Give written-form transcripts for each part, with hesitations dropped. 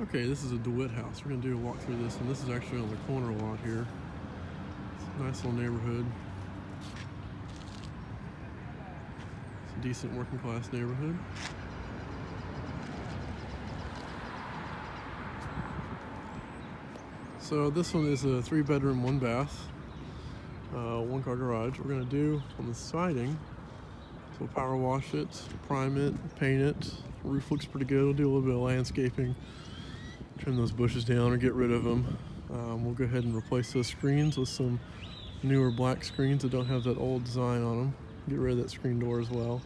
Okay, this is a DeWitt house. We're gonna do a walk through this, and this is actually on the corner lot here. It's a nice little neighborhood. It's a decent working class neighborhood. So this one is a 3-bedroom, 1-bath, 1-car garage. We're gonna do on the siding, so we'll power wash it, prime it, paint it. Roof looks pretty good. We'll do a little bit of landscaping, trim those bushes down or get rid of them. We'll go ahead and replace those screens with some newer black screens that don't have that old design on them. Get rid of that screen door as well.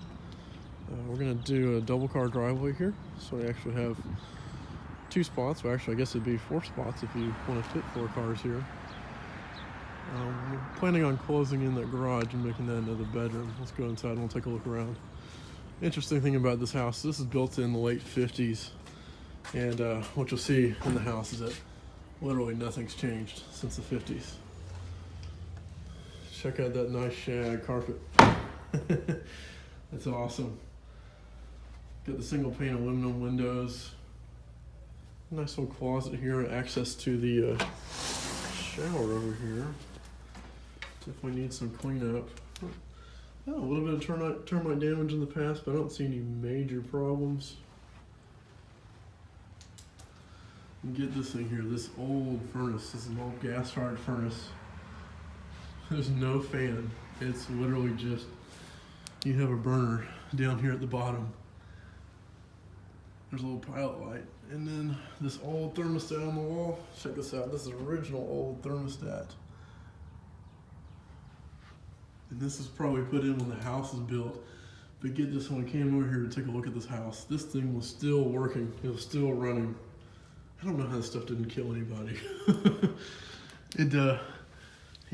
We're gonna do a double-car driveway here, so we actually have 2 spots. Well, actually, I guess it'd be 4 spots if you want to fit 4 cars here. We're planning on closing in that garage and making that another bedroom. Let's go inside and we'll take a look around. Interesting thing about this house, this is built in the late 50s. And what you'll see in the house is that literally nothing's changed since the 50s. Check out that nice shag carpet. That's awesome. Got the single pane aluminum windows. Nice little closet here, access to the shower over here. Definitely needs some cleanup. Oh, a little bit of termite damage in the past, but I don't see any major problems. Get this thing here, this old furnace. This is an old gas-fired furnace. There's no fan. It's literally just, you have a burner down here at the bottom. There's a little pilot light. And then this old thermostat on the wall. Check this out. This is an original old thermostat. And this is probably put in when the house was built. But get this, when I came over here to take a look at this house, this thing was still working. It was still running. I don't know how this stuff didn't kill anybody. You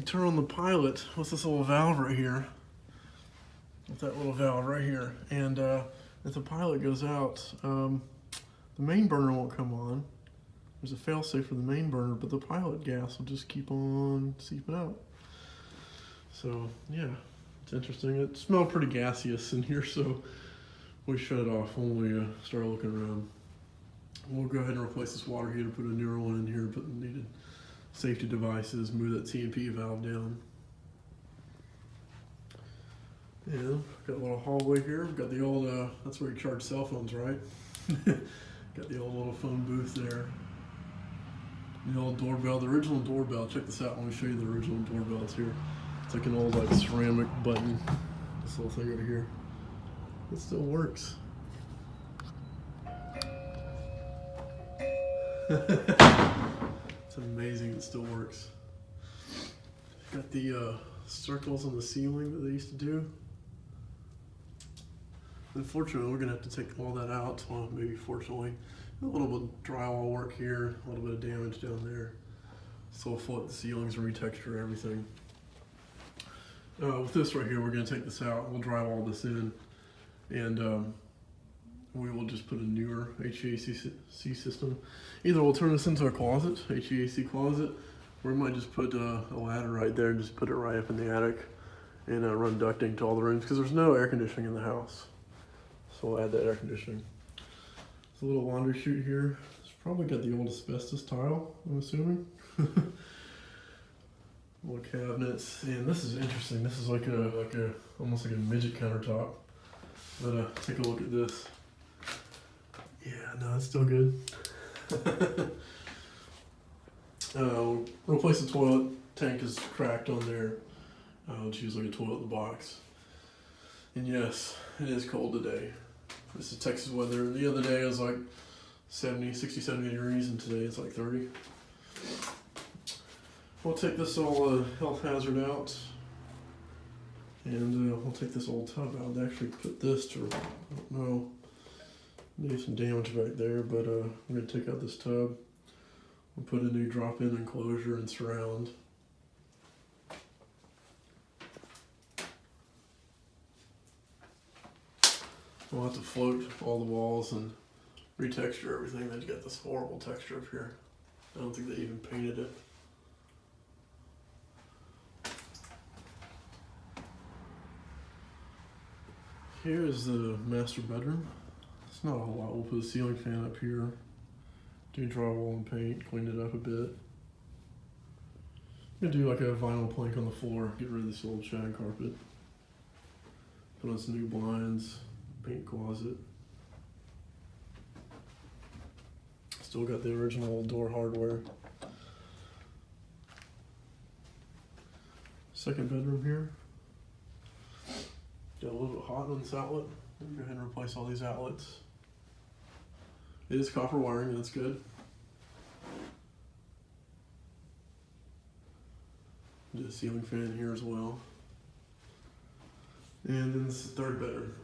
turn on the pilot. What's this little valve right here? With that little valve right here. And if the pilot goes out, the main burner won't come on. There's a fail-safe for the main burner, but the pilot gas will just keep on seeping out. So yeah, it's interesting. It smelled pretty gaseous in here, so we shut it off when we started looking around. We'll go ahead and replace this water heater, put a newer one in here, put the needed safety devices, move that T&P valve down. And got a little hallway here. We've got the old, that's where you charge cell phones, right? Got the old little phone booth there. The old doorbell, the original doorbell. Check this out, let me show you the original doorbell. It's here. It's like an old ceramic button. This little thing right here. It still works. It's amazing it still works. Got the circles on the ceiling that they used to do. Unfortunately, we're gonna have to take all that out. Well, maybe fortunately. A little bit of drywall work here, a little bit of damage down there. So we'll float the ceilings and retexture everything. With this right here, we're gonna take this out. We'll drywall this in, and we will just put a newer HVAC system. Either we'll turn this into a closet, HVAC closet, or we might just put a ladder right there and just put it right up in the attic and run ducting to all the rooms, because there's no air conditioning in the house. So we'll add that air conditioning. There's a little laundry chute here. It's probably got the old asbestos tile, I'm assuming. Little cabinets, and this is interesting. This is like a almost like a midget countertop. But take a look at this. Yeah, no, it's still good. Replace the toilet. Tank is cracked on there. I'll choose like a toilet in the box. And yes, it is cold today. This is Texas weather. The other day it was like 60, 70 degrees, and today it's like 30. We'll take this old health hazard out, and we'll take this old tub out. They actually put this to, I don't know, maybe some damage back there, but I'm going to take out this tub. We'll put a new drop-in enclosure and surround. We'll have to float all the walls and retexture everything. They've got this horrible texture up here. I don't think they even painted it. Here is the master bedroom. It's not a whole lot. We'll put a ceiling fan up here. do drywall and paint, clean it up a bit. I'm gonna do like a vinyl plank on the floor, get rid of this old shag carpet. Put on some new blinds, paint closet. Still got the original door hardware. Second bedroom here. Got a little bit hot on this outlet. Let me go ahead and replace all these outlets. It is copper wiring, that's good. Do a ceiling fan here as well. And then this is the third bedroom.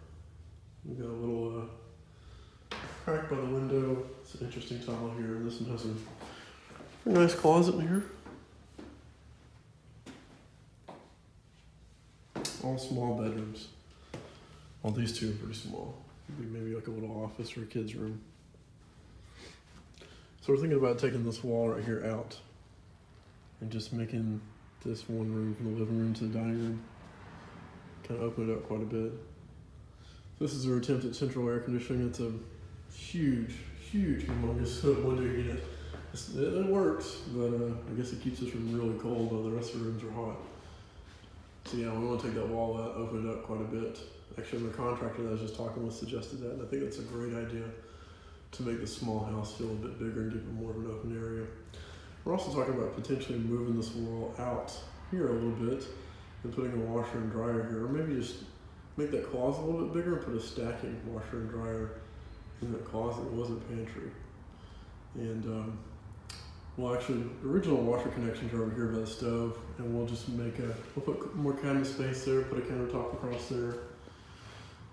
We got a little crack by the window. It's an interesting tile here. This one has a pretty nice closet in here. All small bedrooms. Well, these two are pretty small. Maybe like a little office or a kid's room. So we're thinking about taking this wall right here out and just making this one room from the living room to the dining room. Kind of open it up quite a bit. This is our attempt at central air conditioning. It's a huge, humongous window unit. It works, but I guess it keeps this room really cold while the rest of the rooms are hot. So yeah, we want to take that wall out, open it up quite a bit. Actually, the contractor that I was just talking with suggested that, and I think that's a great idea to make the small house feel a bit bigger and give it more of an open area. We're also talking about potentially moving this wall out here a little bit and putting a washer and dryer here, or maybe just make that closet a little bit bigger and put a stacking washer and dryer in that closet. It wasn't a pantry. And well, actually, the original washer connections are over here by the stove, and we'll just we'll put more cabinet space there, put a countertop across there.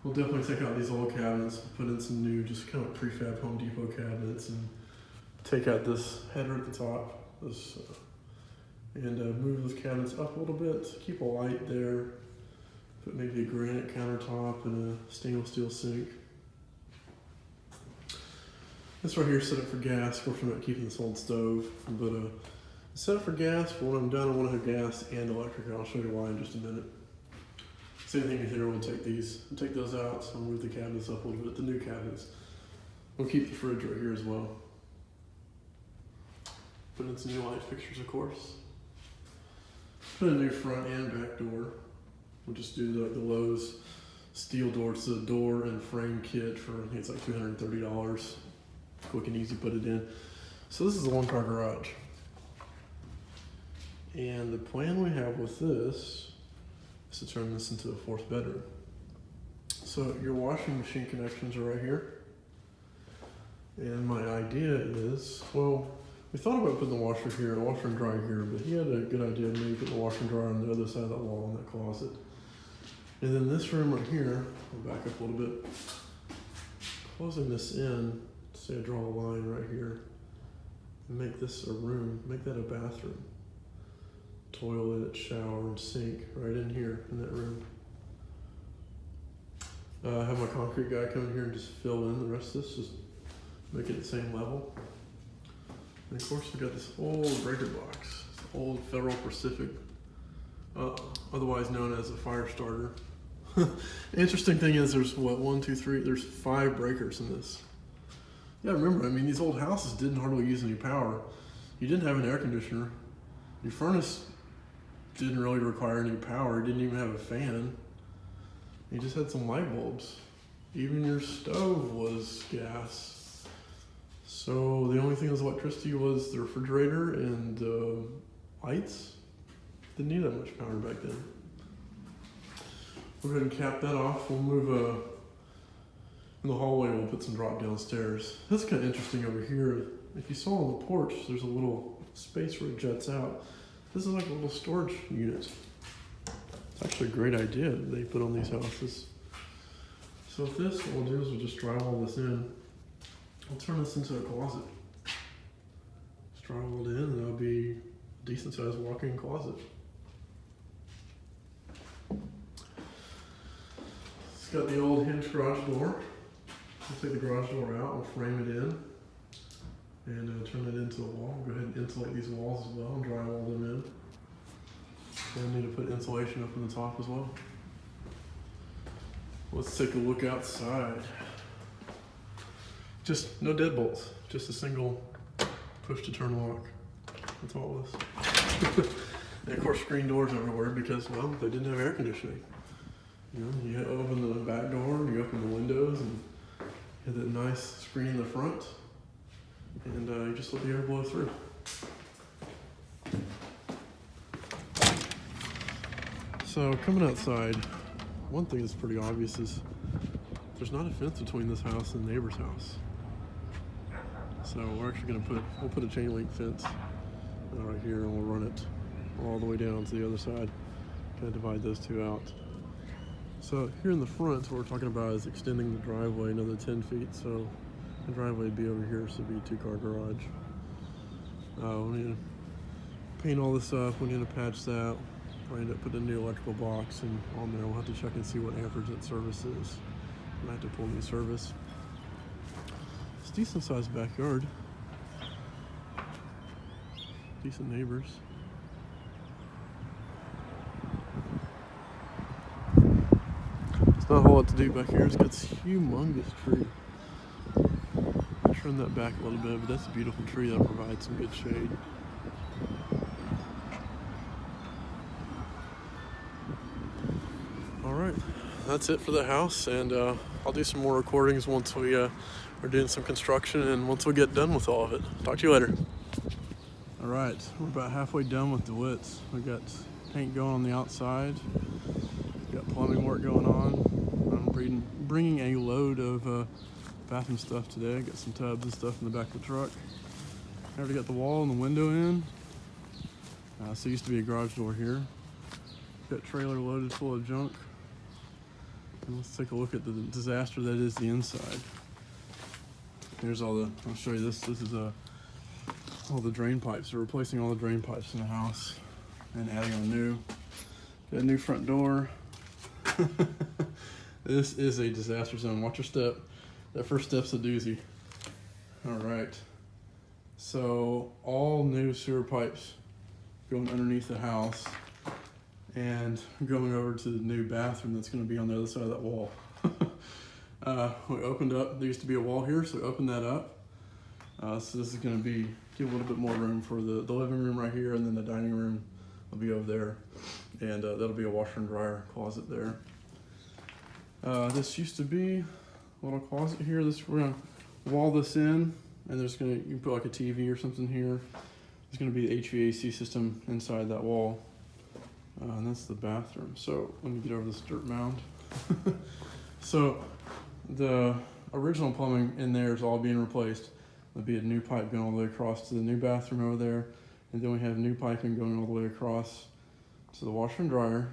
We'll definitely take out these old cabinets, put in some new, just kind of prefab Home Depot cabinets, and take out this header at the top, and move those cabinets up a little bit, keep a light there, put maybe a granite countertop and a stainless steel sink. This right here is set up for gas. Of course, we're not keeping this old stove, but set up for gas. But when I'm done, I want to have gas and electric. I'll show you why in just a minute. Same thing here. We'll take those out. So I'll move the cabinets up a little bit. The new cabinets. We'll keep the fridge right here as well. Put in some new light fixtures, of course. Put in a new front and back door. We'll just do like the Lowe's steel door. It's a door and frame kit for, I think it's like $230. Quick and easy, put it in. So this is a one-car garage. And the plan we have with this is to turn this into a fourth bedroom. So your washing machine connections are right here. And my idea is, well, we thought about putting the washer here, a washer and dryer here, but he had a good idea of maybe putting the washer and dryer on the other side of that wall in that closet. And then this room right here, I'll back up a little bit, closing this in, say I draw a line right here, and make this a room, make that a bathroom. Toilet, shower, and sink right in here in that room. Have my concrete guy come in here and just fill in the rest of this, just make it the same level. And of course we got this old breaker box, this old Federal Pacific, otherwise known as a fire starter. The interesting thing is there's what, 1, 2, 3, there's 5 breakers in this. Yeah, remember, I mean, these old houses didn't hardly use any power. You didn't have an air conditioner. Your furnace didn't really require any power. It didn't even have a fan. You just had some light bulbs. Even your stove was gas. So the only thing that was electricity was the refrigerator and lights. Didn't need that much power back then. We'll go ahead and cap that off. We'll move in the hallway, we'll put some drop down stairs. That's kind of interesting over here. If you saw on the porch, there's a little space where it juts out. This is like a little storage unit. It's actually a great idea that they put on these houses. So with this, what we'll do is we'll just drywall this in. I'll turn this into a closet. It's drywalled in, and that'll be a decent sized walk-in closet. It's got the old hinge garage door. We'll take the garage door out, we'll frame it in, and turn it into a wall. Go ahead and insulate these walls as well and drywall them in. And need to put insulation up in the top as well. Let's take a look outside. Just no deadbolts, just a single push to turn lock. That's all it was. And of course, screen doors everywhere because, well, they didn't have air conditioning. You know, you open the back door, you open the windows, and you have that nice screen in the front, and you just let the air blow through. So coming outside, one thing that's pretty obvious is there's not a fence between this house and the neighbor's house. So we're actually we'll put a chain link fence right here, and we'll run it all the way down to the other side, kind of divide those two out. So here in the front, what we're talking about is extending the driveway another 10 feet. So the driveway would be over here, so it'd be a 2-car garage. We need to paint all this up. We need to patch that. We'll end up putting a new electrical box and on there. We'll have to check and see what amperage that service is. Might have to pull new service. It's a decent sized backyard. Decent neighbors. There's not a whole lot to do back here. It's got this humongous tree. Turn that back a little bit, but that's a beautiful tree that provides some good shade. Alright, that's it for the house, and I'll do some more recordings once we are doing some construction and once we get done with all of it. Talk to you later. Alright, we're about halfway done with DeWitt's. We got paint going on the outside, got plumbing work going on. I'm bringing a load of bathroom stuff today. Got some tubs and stuff in the back of the truck. I already got the wall and the window in. So it used to be a garage door here. Got trailer loaded full of junk. And let's take a look at the disaster that is the inside. Here's I'll show you this. This is all the drain pipes. We're replacing all the drain pipes in the house and adding on got a new front door. This is a disaster zone. Watch your step. That first step's a doozy. All right. So all new sewer pipes going underneath the house and going over to the new bathroom that's going to be on the other side of that wall. We opened up, there used to be a wall here, so we opened that up. So this is going to give a little bit more room for the living room right here, and then the dining room will be over there. And that'll be a washer and dryer closet there. This used to be a little closet here. We're going to wall this in, and you can put like a TV or something here. There's going to be the HVAC system inside that wall. And that's the bathroom. So let me get over this dirt mound. So the original plumbing in there is all being replaced. There'll be a new pipe going all the way across to the new bathroom over there. And then we have new piping going all the way across to the washer and dryer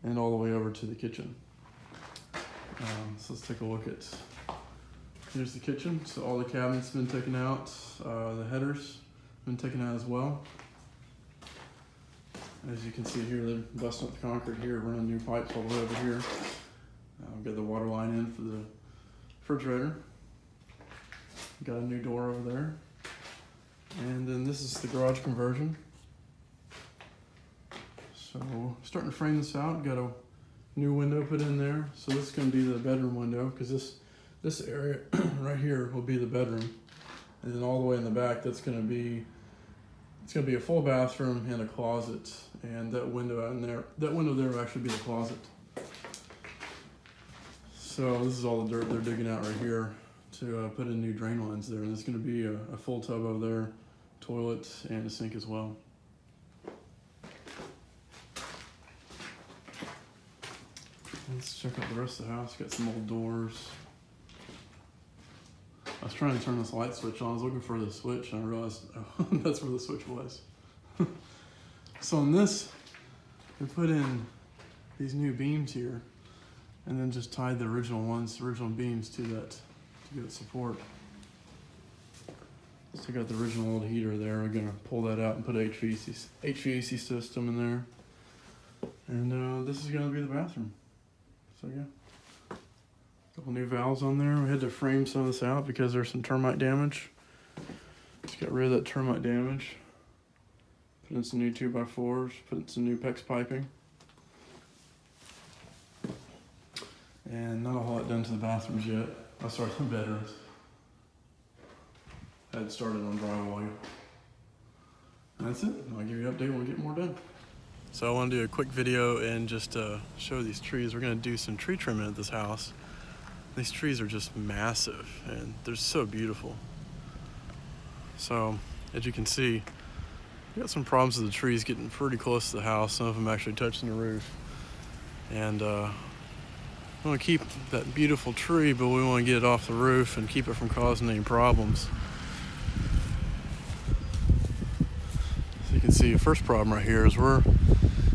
and all the way over to the kitchen. So let's take a look at, here's the kitchen. So all the cabinets have been taken out. The headers have been taken out as well. As you can see here, they're busting up the concrete here, running new pipes all the way over here. We've got the water line in for the refrigerator. Got a new door over there. And then this is the garage conversion. So starting to frame this out, got a new window put in there. So this is going to be the bedroom window, because this area right here will be the bedroom. And then all the way in the back, it's going to be a full bathroom and a closet. And that window out in there, that window there will actually be the closet. So this is all the dirt they're digging out right here to put in new drain lines there. And there's going to be a full tub over there, toilet, and a sink as well. Let's check out the rest of the house. Got some old doors. I was trying to turn this light switch on. I was looking for the switch, and I realized that's where the switch was. So on this, we put in these new beams here, and then just tied the original beams to that to give it support. Let's take out the original old heater there. We're gonna pull that out and put an HVAC system in there. And this is gonna be the bathroom. So yeah, couple new valves on there. We had to frame some of this out because there's some termite damage. Just got rid of that termite damage. Put in some new 2x4s, put in some new PEX piping. And not a whole lot done to the bathrooms yet. Oh, sorry, the bedrooms. I had started on drywall. That's it. I'll give you an update when we get more done. So I want to do a quick video and just show these trees. We're going to do some tree trimming at this house. These trees are just massive and they're so beautiful. So as you can see, we got some problems with the trees getting pretty close to the house. Some of them actually touching the roof. And we want to keep that beautiful tree, but we want to get it off the roof and keep it from causing any problems. So you can see the first problem right here is we're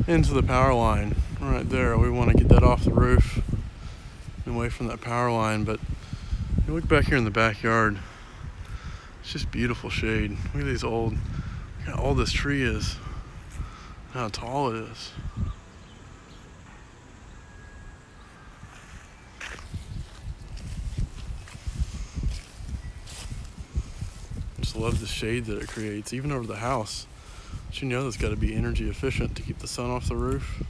into the power line right there. We want to get that off the roof and away from that power line. But you look back here in the backyard, it's just beautiful shade. Look at these old, look how old this tree is, how tall it is. Just love the shade that it creates, even over the house. But you know that's got to be energy efficient to keep the sun off the roof.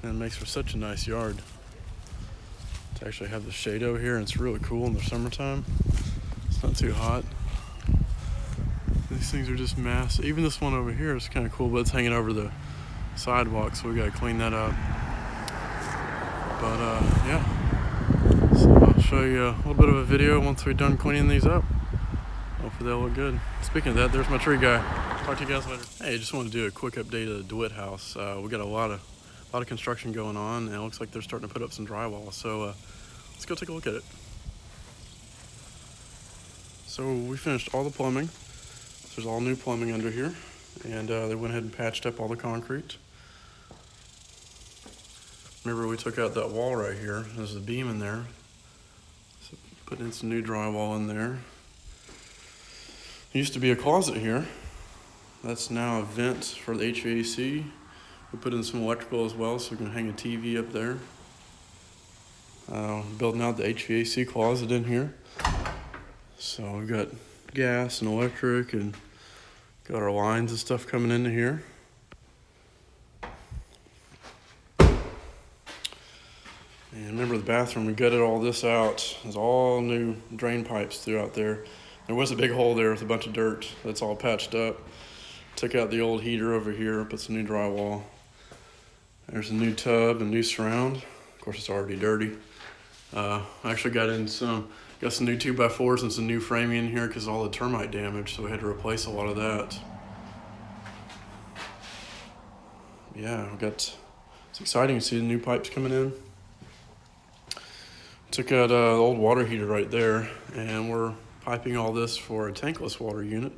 And it makes for such a nice yard. To actually have the shade over here, and it's really cool in the summertime. It's not too hot. These things are just massive. Even this one over here is kind of cool, but it's hanging over the sidewalk, so we got to clean that up. But yeah. So I'll show you a little bit of a video once we're done cleaning these up. Hopefully they'll look good. Speaking of that, there's my tree guy. Talk to you guys later. Hey, just wanted to do a quick update of the DeWitt house. We got a lot of construction going on, and it looks like they're starting to put up some drywall. So let's go take a look at it. So we finished all the plumbing. There's all new plumbing under here, and they went ahead and patched up all the concrete. Remember, we took out that wall right here. There's a beam in there. So put in some new drywall in there. There used to be a closet here. That's now a vent for the HVAC. We put in some electrical as well, so we can hang a TV up there. Building out the HVAC closet in here. So we've got gas and electric, and got our lines and stuff coming into here. And remember the bathroom, we gutted all this out. There's all new drain pipes throughout there. There was a big hole there with a bunch of dirt. That's all patched up. Took out the old heater over here, put some new drywall. There's a new tub and new surround. Of course, it's already dirty. I actually got some new 2x4s and some new framing in here because of all the termite damage, so we had to replace a lot of that. Yeah, it's exciting to see the new pipes coming in. Took out the old water heater right there, and we're piping all this for a tankless water unit.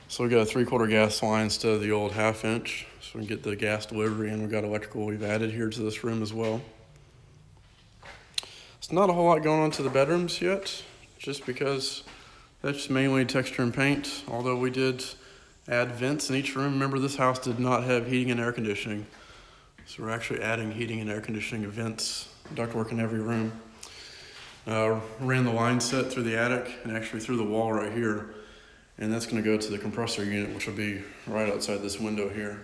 So we got a 3/4 gas line instead of the old 1/2 inch, so we can get the gas delivery, and we got electrical we've added here to this room as well. It's not a whole lot going on to the bedrooms yet, just because that's mainly texture and paint, although we did add vents in each room. Remember, this house did not have heating and air conditioning, so we're actually adding heating and air conditioning vents, ductwork in every room. Ran the line set through the attic and actually through the wall right here, and that's going to go to the compressor unit, which will be right outside this window here.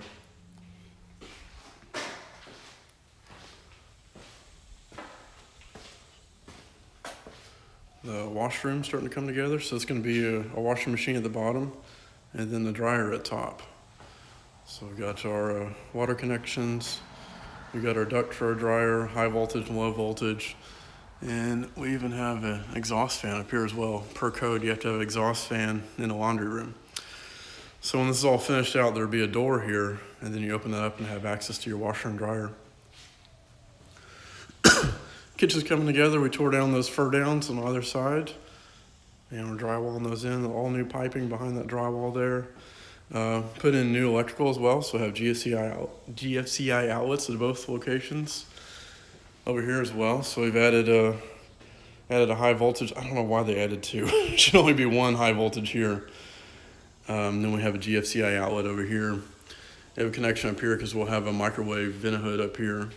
The washroom's starting to come together, so it's going to be a washing machine at the bottom and then the dryer at top. So we've got our water connections, we got our duct for our dryer, high voltage and low voltage, and we even have an exhaust fan up here as well. Per code, you have to have an exhaust fan in a laundry room. So when this is all finished out, there'll be a door here, and then you open that up and have access to your washer and dryer. Kitchen's coming together. We tore down those fur downs on either side, and we're drywalling those in. All new piping behind that drywall there. Put in new electrical as well, so we have GFCI outlets at both locations over here as well. So we've added a high voltage. I don't know why they added two. It should only be one high voltage here. Then we have a GFCI outlet over here. We have a connection up here because we'll have a microwave vent hood up here.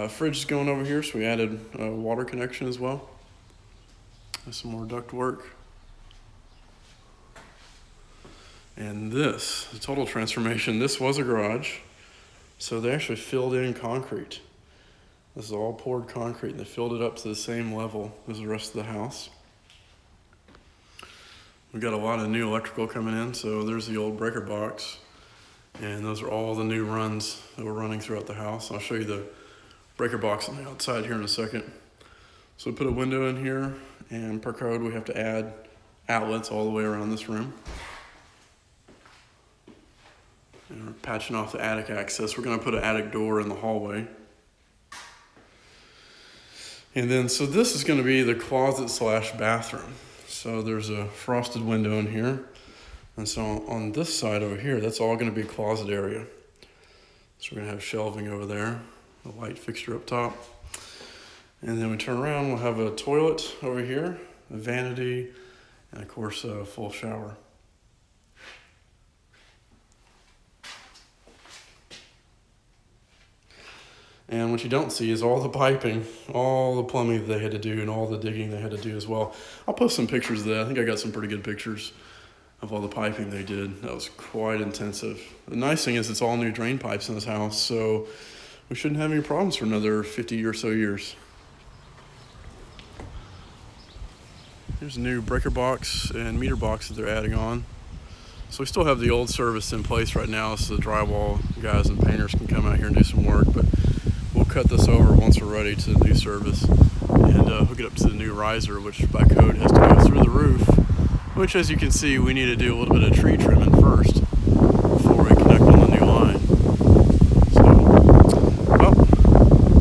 Fridge is going over here, so we added a water connection as well. There's some more duct work. And this, the total transformation, this was a garage. So they actually filled in concrete. This is all poured concrete, and they filled it up to the same level as the rest of the house. We got a lot of new electrical coming in, so there's the old breaker box. And those are all the new runs that we're running throughout the house. I'll show you the breaker box on the outside here in a second. So we put a window in here, and per code we have to add outlets all the way around this room. And we're patching off the attic access. We're gonna put an attic door in the hallway. And then, so this is gonna be the closet / bathroom. So there's a frosted window in here. And so on this side over here, that's all gonna be closet area. So we're gonna have shelving over there, a light fixture up top. And then we turn around, we'll have a toilet over here, a vanity, and of course a full shower. And what you don't see is all the piping, all the plumbing that they had to do, and all the digging they had to do as well. I'll post some pictures of that. I think I got some pretty good pictures of all the piping they did. That was quite intensive. The nice thing is it's all new drain pipes in this house, so we shouldn't have any problems for another 50 or so years. Here's a new breaker box and meter box that they're adding on. So we still have the old service in place right now, so the drywall guys and painters can come out here and do some work, but we'll cut this over once we're ready to the new service and hook it up to the new riser, which by code has to go through the roof, which, as you can see, we need to do a little bit of tree trimming first before we connect on the new line. So, well,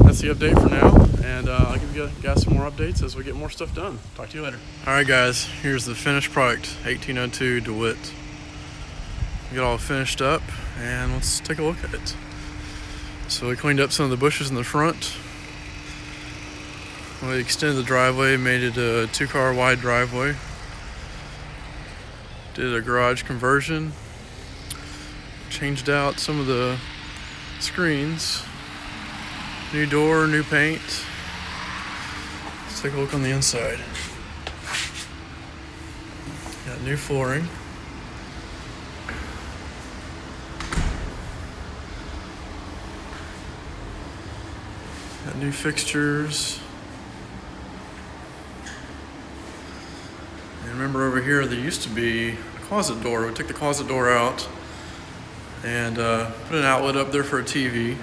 that's the update for now. And I'll give you guys some more updates as we get more stuff done. Talk to you later. All right, guys, here's the finished product, 1802 DeWitt. We got all finished up, and let's take a look at it. So we cleaned up some of the bushes in the front. We extended the driveway, made it a 2-car wide driveway. Did a garage conversion. Changed out some of the screens. New door, new paint. Let's take a look on the inside. Got new flooring. Got new fixtures. And remember over here, there used to be a closet door. We took the closet door out and put an outlet up there for a TV.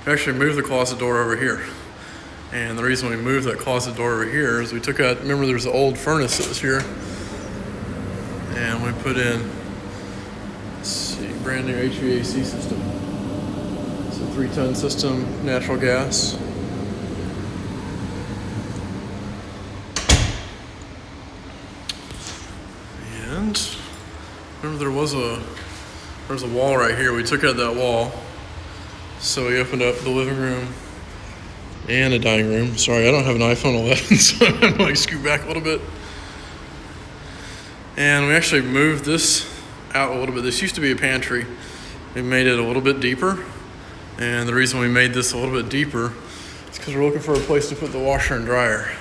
We actually moved the closet door over here. And the reason we moved that closet door over here is we took out, remember there's an old furnace that was here. And we put in, let's see, brand new HVAC system. It's a 3-ton system, natural gas. And remember there's a wall right here. We took out that wall. So we opened up the living room and a dining room. Sorry, I don't have an iPhone 11, so I'm like scoot back a little bit. And we actually moved this out a little bit. This used to be a pantry. We made it a little bit deeper. And the reason we made this a little bit deeper is because we're looking for a place to put the washer and dryer.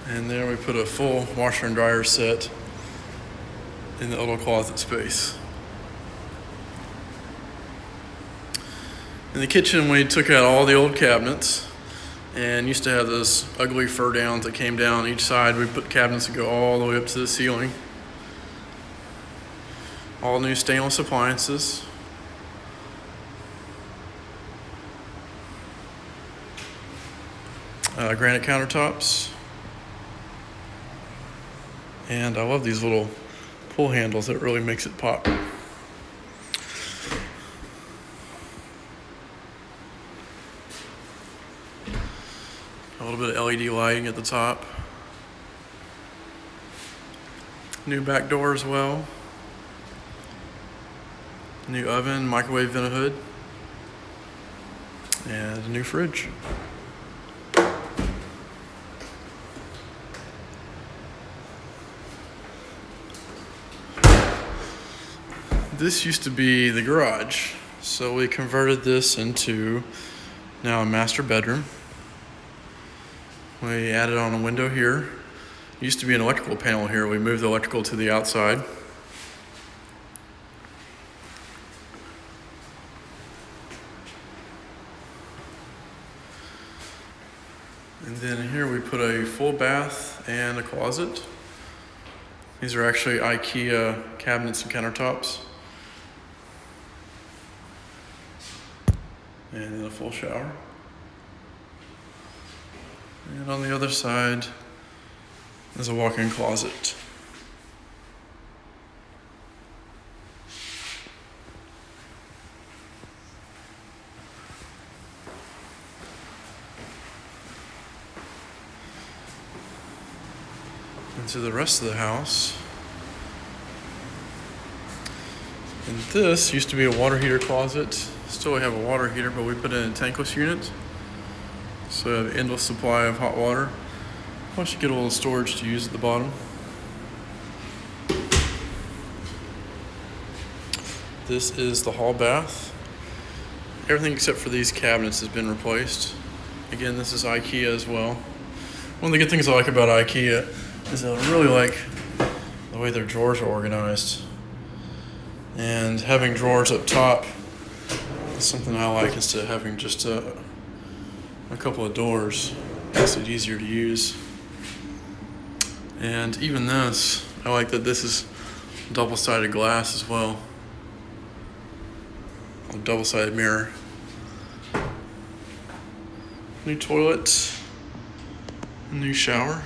And there we put a full washer and dryer set in the little closet space. In the kitchen, we took out all the old cabinets and used to have those ugly fur downs that came down each side. We put cabinets that go all the way up to the ceiling. All new stainless appliances. Granite countertops. And I love these little pull handles that really makes it pop. A little bit of LED lighting at the top. New back door as well. New oven, microwave vent hood. And a new fridge. This used to be the garage, so we converted this into now a master bedroom. We added on a window here. It used to be an electrical panel here. We moved the electrical to the outside. And then here we put a full bath and a closet. These are actually IKEA cabinets and countertops. And then a full shower. And on the other side is a walk-in closet. Into the rest of the house. And this used to be a water heater closet. Still we have a water heater, but we put in a tankless unit. So we have endless supply of hot water. Plus you get a little storage to use at the bottom. This is the hall bath. Everything except for these cabinets has been replaced. Again, this is IKEA as well. One of the good things I like about IKEA is I really like the way their drawers are organized. And having drawers up top is something I like instead of having just a couple of doors. Makes it easier to use. And even this, I like that this is double-sided glass as well. A double-sided mirror. New toilet, new shower.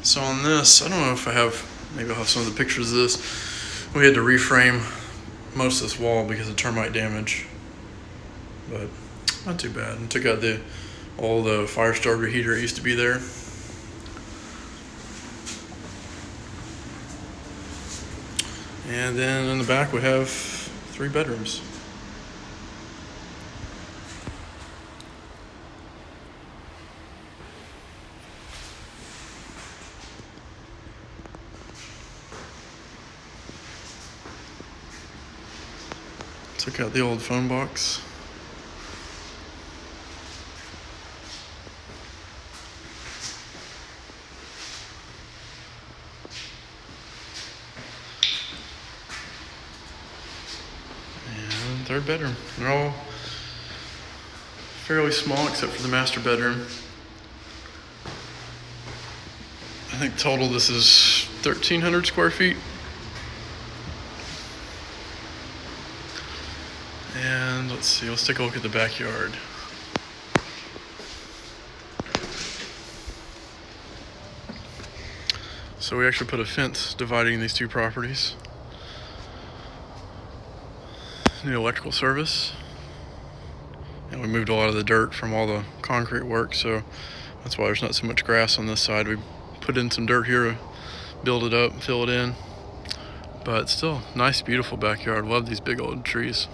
So on this, I don't know if I have, maybe I'll have some of the pictures of this. We had to reframe most of this wall because of termite damage, but not too bad. And took out all the fire starter heater that used to be there. And then in the back we have 3 bedrooms. Took out the old phone box. And 3rd bedroom. They're all fairly small except for the master bedroom. I think total this is 1,300 square feet. And let's see, let's take a look at the backyard. So we actually put a fence dividing these 2 properties. New electrical service. And we moved a lot of the dirt from all the concrete work, so that's why there's not so much grass on this side. We put in some dirt here to build it up and fill it in. But still, nice, beautiful backyard. Love these big old trees.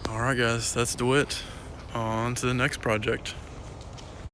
Alright guys, that's DeWitt. On to the next project.